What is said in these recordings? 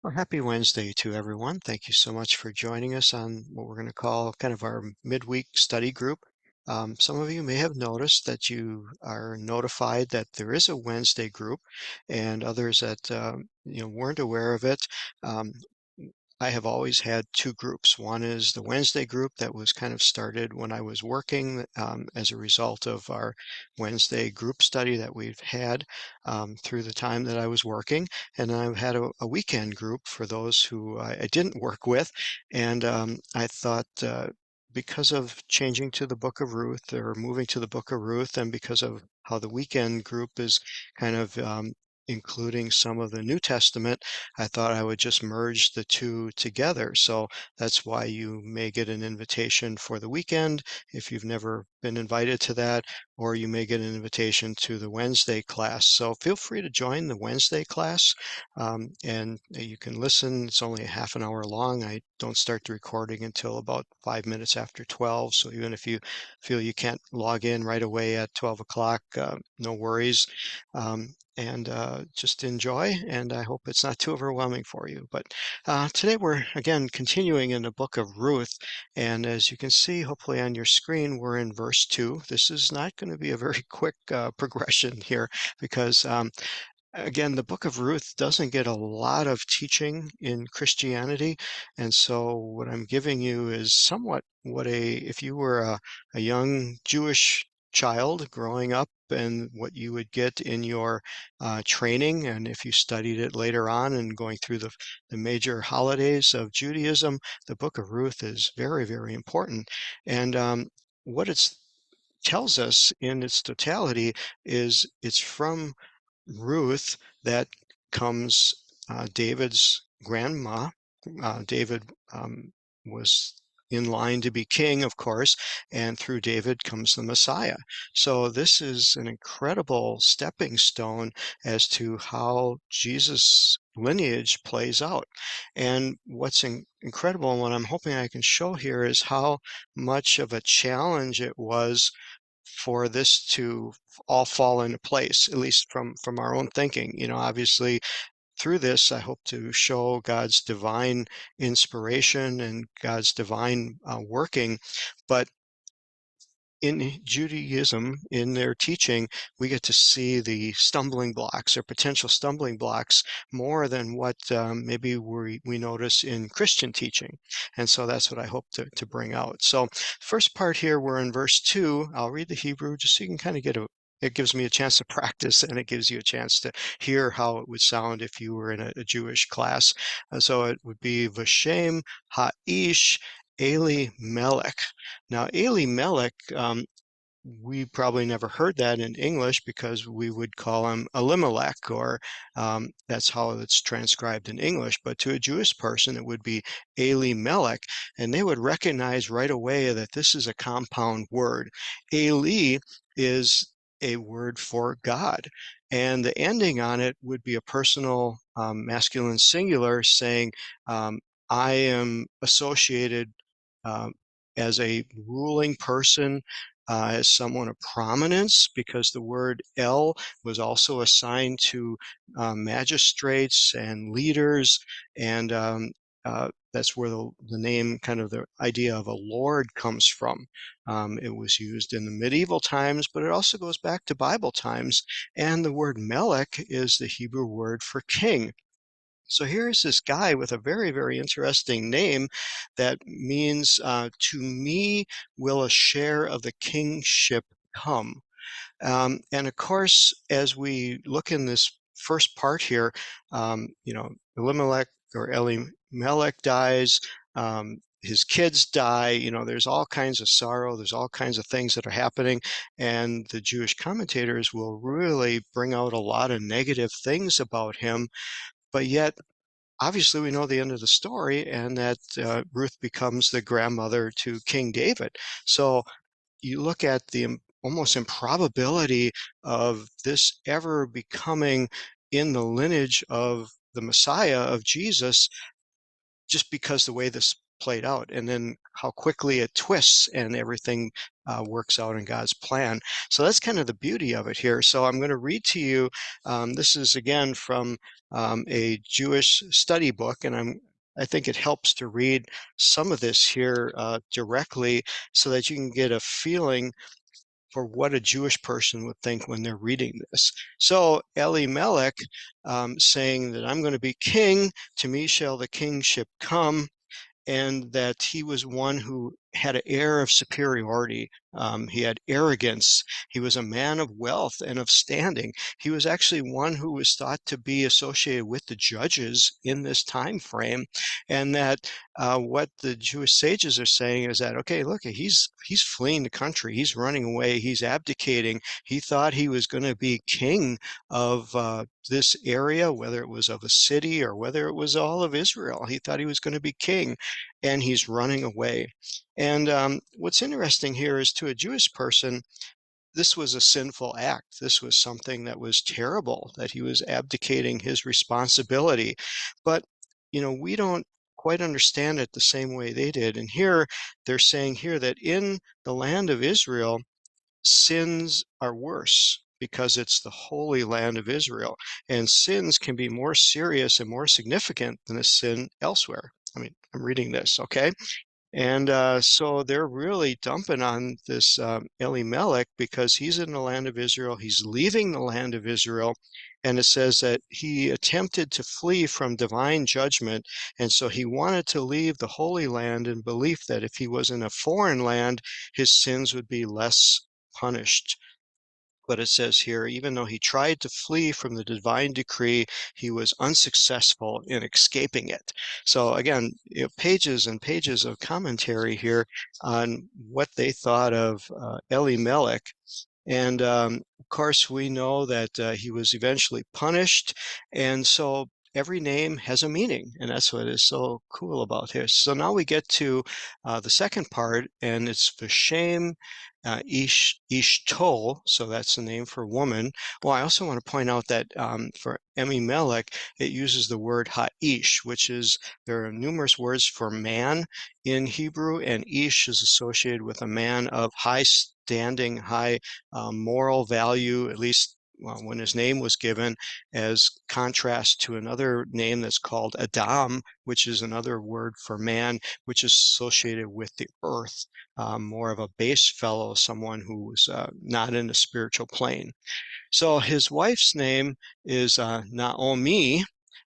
Well, happy Wednesday to everyone. Thank you so much for joining us on what we're going to call kind of our midweek study group. Some of you may have noticed that you are notified that there is a Wednesday group, and others that weren't aware of it. Um, I have always had two groups. One is the Wednesday group that was kind of started when I was working as a result of our Wednesday group study that we've had through the time that I was working. And then I've had a weekend group for those who I didn't work with. And I thought because of changing to the Book of Ruth or moving to the Book of Ruth, and because of how the weekend group is kind of including some of the New Testament, I thought I would just merge the two together. So that's why you may get an invitation for the weekend if you've never been invited to that, or you may get an invitation to the Wednesday class. So feel free to join the Wednesday class, and you can listen. It's only a half an hour long. I don't start the recording until about 5 minutes after 12. So even if you feel you can't log in right away at 12 o'clock, no worries. And just enjoy, and I hope it's not too overwhelming for you. But today we're again continuing in the book of Ruth, and as you can see, hopefully on your screen, we're in verse 2. This is not going to be a very quick progression here because again, the book of Ruth doesn't get a lot of teaching in Christianity, and so what I'm giving you is somewhat what if you were a young Jewish child growing up, and what you would get in your training, and if you studied it later on and going through the major holidays of Judaism, the book of Ruth is very, very important. And what it tells us in its totality is it's from Ruth that comes David's grandma. David was in line to be king, of course, and through David comes the Messiah. So this is an incredible stepping stone as to how Jesus' lineage plays out. And what's incredible, and what I'm hoping I can show here, is how much of a challenge it was for this to all fall into place, at least from our own thinking. Obviously, through this, I hope to show God's divine inspiration and God's divine working. But in Judaism, in their teaching, we get to see the stumbling blocks or potential stumbling blocks more than what maybe we notice in Christian teaching. And so that's what I hope to bring out. So first part here, we're in verse 2. I'll read the Hebrew just so you can kind of it gives me a chance to practice, and it gives you a chance to hear how it would sound if you were in a Jewish class. So it would be Vashem Ha'ish Eli-melech. Now, Eli-melech, we probably never heard that in English because we would call him Elimelech, or that's how it's transcribed in English. But to a Jewish person, it would be Eli-melech, and they would recognize right away that this is a compound word. Eli is a word for God, and the ending on it would be a personal masculine singular saying, I am associated um, as a ruling person, as someone of prominence, because the word El was also assigned to magistrates and leaders, and that's where the name, kind of the idea of a lord, comes from. It was used in the medieval times, but it also goes back to Bible times, and the word Melech is the Hebrew word for king. So here's this guy with a very, very interesting name that means, to me will a share of the kingship come. And of course, as we look in this first part here, Elimelech or Elimelech dies. His kids die. There's all kinds of sorrow. There's all kinds of things that are happening. And the Jewish commentators will really bring out a lot of negative things about him. But yet, obviously, we know the end of the story, and that Ruth becomes the grandmother to King David. So you look at the almost improbability of this ever becoming in the lineage of the Messiah, of Jesus, just because the way this played out, and then how quickly it twists and everything works out in God's plan. So that's kind of the beauty of it here. So I'm going to read to you. This is again from a Jewish study book, and I think it helps to read some of this here directly so that you can get a feeling for what a Jewish person would think when they're reading this. So Eli-melech saying that I'm going to be king, to me shall the kingship come, and that he was one who had an air of superiority. He had arrogance. He was a man of wealth and of standing. He was actually one who was thought to be associated with the judges in this time frame, and that what the Jewish sages are saying is that, okay, look, he's fleeing the country. He's running away. He's abdicating. He thought he was going to be king of this area, whether it was of a city or whether it was all of Israel. He thought he was going to be king, and he's running away. And what's interesting here is, to a Jewish person, this was a sinful act. This was something that was terrible, that he was abdicating his responsibility. But, we don't quite understand it the same way they did. And here they're saying here that in the land of Israel, sins are worse because it's the holy land of Israel, and sins can be more serious and more significant than a sin elsewhere. I mean, I'm reading this, okay? And so they're really dumping on this Eli-melech because he's in the land of Israel. He's leaving the land of Israel. And it says that he attempted to flee from divine judgment. And so he wanted to leave the Holy Land in belief that if he was in a foreign land, his sins would be less punished. But it says here, even though he tried to flee from the divine decree, he was unsuccessful in escaping it. So again, pages and pages of commentary here on what they thought of Eli-melech. And of course, we know that he was eventually punished. And so every name has a meaning. And that's what is so cool about this. So now we get to the second part, and it's Vashem Ishtol. So that's the name for woman. Well, I also want to point out that for Eli-melech, it uses the word ha'ish, which is, there are numerous words for man in Hebrew, and ish is associated with a man of high standing, high moral value, at least when his name was given, as contrast to another name that's called Adam, which is another word for man, which is associated with the earth, more of a base fellow, someone who's not in a spiritual plane. So his wife's name is Naomi,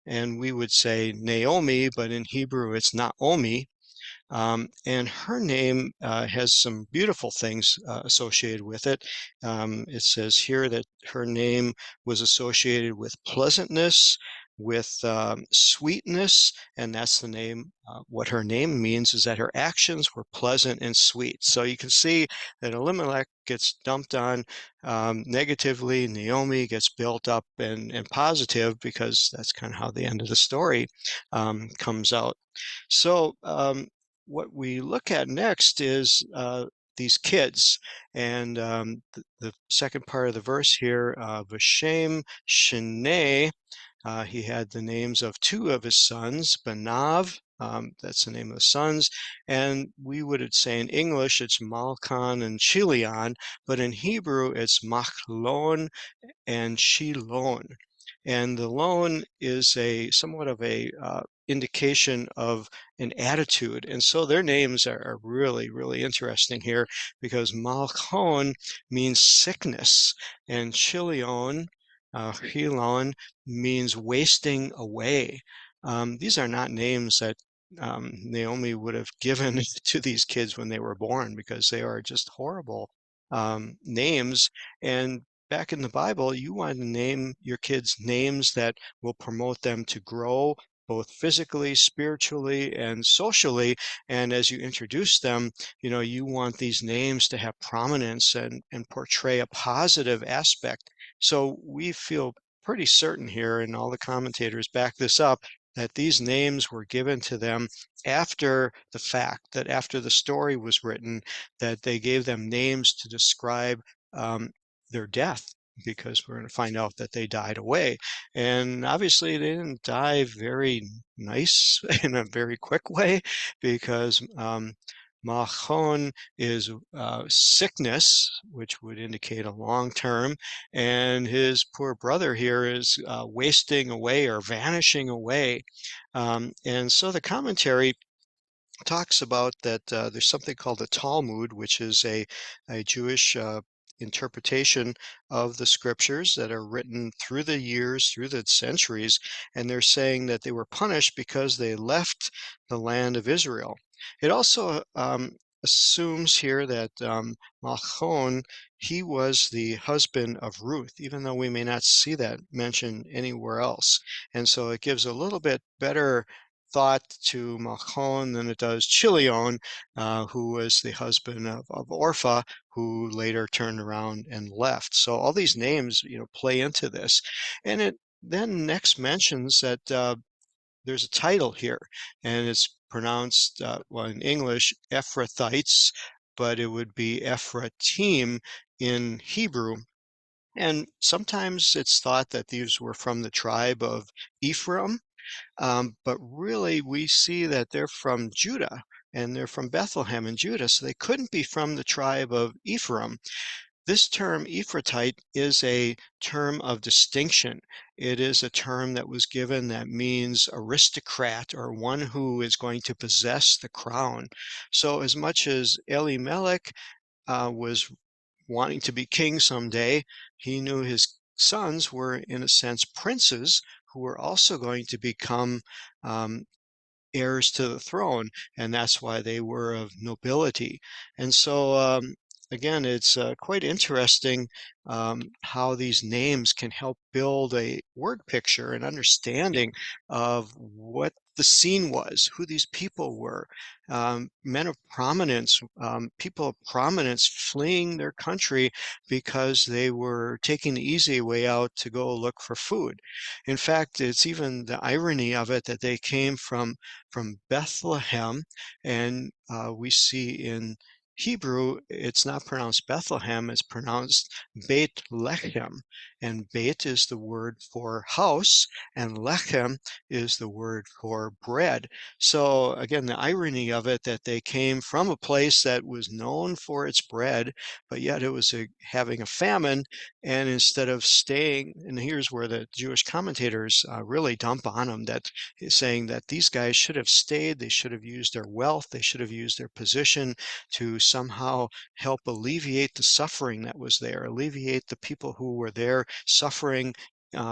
and we would say Naomi, but in Hebrew it's Naomi. And her name has some beautiful things associated with it. It says here that her name was associated with pleasantness, with sweetness, and that's the name. What her name means is that her actions were pleasant and sweet. So you can see that Elimelech gets dumped on negatively. Naomi gets built up and positive, because that's kind of how the end of the story comes out. So what we look at next is these kids, and the second part of the verse here, Vashem Sheneh, he had the names of two of his sons, Banav, that's the name of the sons, and we would say in English it's Malkan and Chilion, but in Hebrew it's Machlon and Shilon. And the loan is a somewhat of a indication of an attitude. And so their names are really, really interesting here, because Malchon means sickness, and Chilion, Chilon, means wasting away. These are not names that Naomi would have given to these kids when they were born, because they are just horrible names. And back in the Bible, you want to name your kids names that will promote them to grow both physically, spiritually, and socially. And as you introduce them, you want these names to have prominence and portray a positive aspect. So we feel pretty certain here, and all the commentators back this up, that these names were given to them after the fact, that after the story was written, that they gave them names to describe their death. because we're going to find out that they died away. And obviously, they didn't die very nice in a very quick way because Machon is sickness, which would indicate a long term, and his poor brother here is wasting away or vanishing away. And so the commentary talks about that there's something called the Talmud, which is a Jewish interpretation of the scriptures that are written through the years, through the centuries, and they're saying that they were punished because they left the land of Israel. It also assumes here that Machon, he was the husband of Ruth, even though we may not see that mentioned anywhere else. And so it gives a little bit better thought to Machon than it does Chilion, who was the husband of Orpha, who later turned around and left. So all these names, play into this. And it then next mentions that there's a title here, and it's pronounced, well, in English, Ephrathites, but it would be Ephratim in Hebrew. And sometimes it's thought that these were from the tribe of Ephraim, but really, we see that they're from Judah and they're from Bethlehem in Judah, so they couldn't be from the tribe of Ephraim. This term Ephratite is a term of distinction. It is a term that was given that means aristocrat or one who is going to possess the crown. So, as much as Eli-melech was wanting to be king someday, he knew his sons were, in a sense, princes who were also going to become um, heirs to the throne, and that's why they were of nobility. And so, again, it's quite interesting how these names can help build a word picture and understanding of what the scene was, who these people were. Men of prominence, people of prominence fleeing their country because they were taking the easy way out to go look for food. In fact, it's even the irony of it that they came from Bethlehem, and we see in Hebrew it's not pronounced Bethlehem, it's pronounced Beit Lechem, and Beit is the word for house, and Lechem is the word for bread. So again, the irony of it that they came from a place that was known for its bread, but yet it was having a famine, and instead of staying, and here's where the Jewish commentators really dump on them, that is saying that these guys should have stayed, they should have used their wealth, they should have used their position to somehow help alleviate the suffering that was there, alleviate the people who were there suffering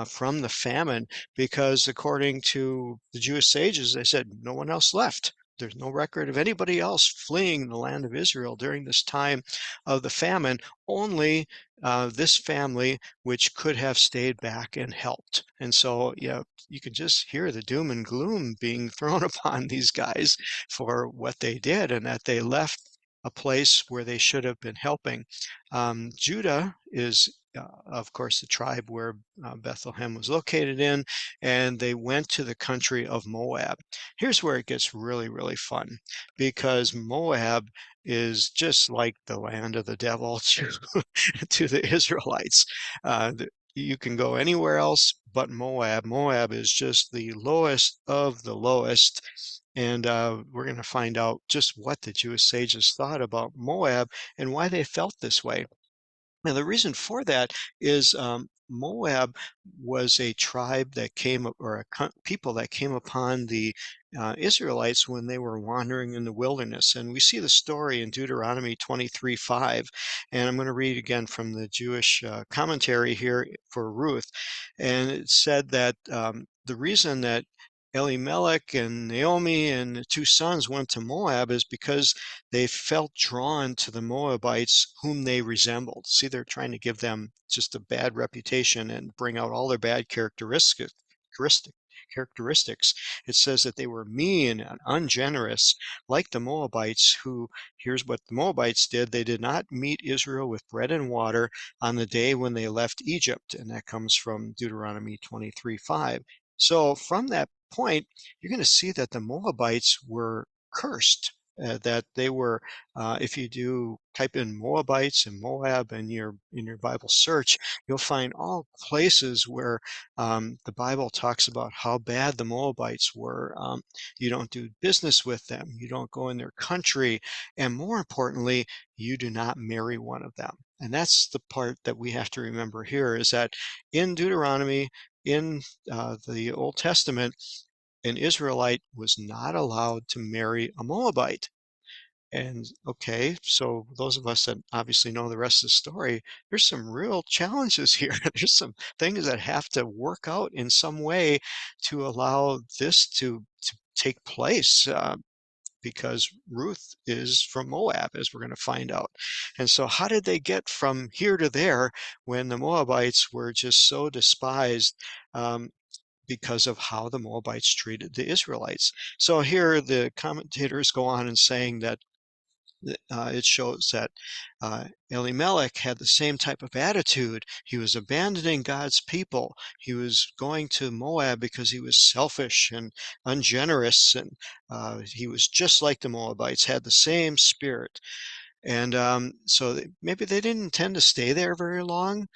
from the famine, because according to the Jewish sages, they said no one else left. There's no record of anybody else fleeing the land of Israel during this time of the famine, only this family, which could have stayed back and helped. And so, yeah, you can just hear the doom and gloom being thrown upon these guys for what they did and that they left a place where they should have been helping. Judah is, of course, the tribe where Bethlehem was located in, and they went to the country of Moab. Here's where it gets really, really fun, because Moab is just like the land of the devil to the Israelites. You can go anywhere else but Moab. Moab is just the lowest of the lowest. And we're going to find out just what the Jewish sages thought about Moab and why they felt this way. Now, the reason for that is Moab was a tribe that came, or people that came upon the Israelites when they were wandering in the wilderness. And we see the story in Deuteronomy 23:5. And I'm going to read again from the Jewish commentary here for Ruth. And it said that the reason that Eli-melech and Naomi and the two sons went to Moab is because they felt drawn to the Moabites whom they resembled. See, they're trying to give them just a bad reputation and bring out all their bad characteristics. It says that they were mean and ungenerous, like the Moabites, who, here's what the Moabites did. They did not meet Israel with bread and water on the day when they left Egypt. And that comes from Deuteronomy 23:5. So from that point, you're going to see that the Moabites were cursed. that they were, if you do type in Moabites and Moab in your Bible search, you'll find all places where the Bible talks about how bad the Moabites were. You don't do business with them, you don't go in their country, and more importantly, you do not marry one of them. And that's the part that we have to remember here is that in Deuteronomy, in the Old Testament, an Israelite was not allowed to marry a Moabite. And okay, so those of us that obviously know the rest of the story, there's some real challenges here. There's some things that have to work out in some way to allow this to take place. Because Ruth is from Moab, as we're going to find out. And so, how did they get from here to there when the Moabites were just so despised? Because of how the Moabites treated the Israelites. So here the commentators go on and saying that it shows that Eli-melech had the same type of attitude. He was abandoning God's people. He was going to Moab because he was selfish and ungenerous, and he was just like the Moabites, had the same spirit. And so maybe they didn't intend to stay there very long,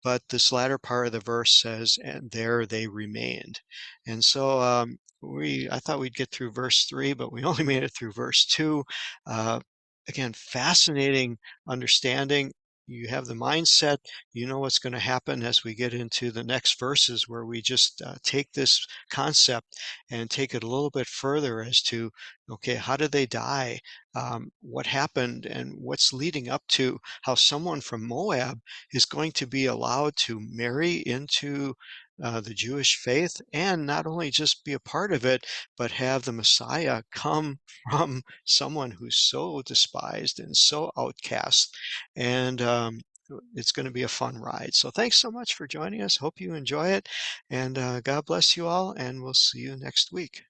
but this latter part of the verse says, "And there they remained." And so I thought we'd get through verse 3, but we only made it through verse 2. Uh, Again, fascinating understanding. You have the mindset, you know what's going to happen as we get into the next verses, where we just take this concept and take it a little bit further as to, okay, how did they die? What happened and what's leading up to how someone from Moab is going to be allowed to marry into the Jewish faith and not only just be a part of it, but have the Messiah come from someone who's so despised and so outcast. And it's going to be a fun ride. So thanks so much for joining us. Hope you enjoy it. And God bless you all. And we'll see you next week.